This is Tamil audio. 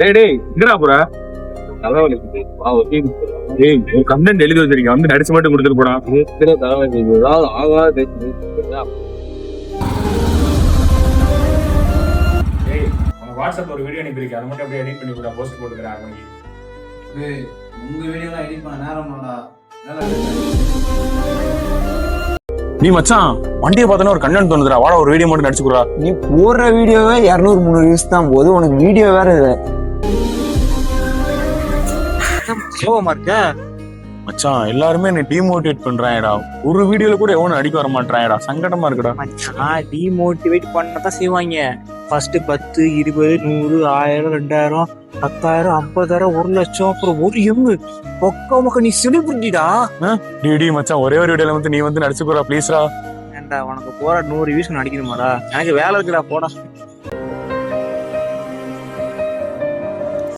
டேய் டேய் எங்கடா போற? தலைவலிக்குது. டேய் உன் கம்ப்ளைண்ட் எழுதி வச்சிருக்கேன், வந்து நடிச்சு மட்டும் கொடுத்துட்டு போடா. தலைவலிக்குது. ஏதாவது ஆகாது. டேய் உங்க வாட்ஸ்அப்ல ஒரு வீடியோ அனுப்பியிருக்கேன், அதை மட்டும் அப்படியே எடிட் பண்ணி கூட போஸ்ட் போட்டுக்கிறேன் அவங்க. ஏய் உங்க வீடியோலாம் எடிட் பண்ண நேரம் இல்லடா. நீ மச்சான் வண்டியை பார்த்தோன்னா ஒரு கண்டென்ட் தோணுதுடா, வாடா ஒரு வீடியோ மட்டும் நடிச்சு கொடுறா. நீ போடுற வீடியோவே 200-300 வியூஸ் தான் போகுது, உனக்கு வீடியோ வேற இல்லை. கோவமா இருக்க மச்சான் எல்லாருமே என்னை டிமோட்டிவேட் பண்றாங்கடா, ஒரு வீடியோல கூட எவனும் அடிக்க வர மாட்டாங்கடா, சங்கடமா இருக்குடா. மச்சான் டிமோட்டிவேட் பண்ணதான் செய்வாங்க. ஃபர்ஸ்ட் 10, 20, 100, 1000, 2000, 10,000, 50,000, 1,00,000, அப்புறம் 1 எம்மு பொக்க நீ செலிபிரிட்டிடா. டி மச்சான் ஒரே ஒரு வீடியோல வந்து நீ வந்து நடிச்சு கொடுறா ப்ளீஸ்ரா. ஏன்டா உனக்கு போற 100 வியூஸ் நடிக்கணுமாடா? எனக்கு வேலை இருக்குடா, போடா.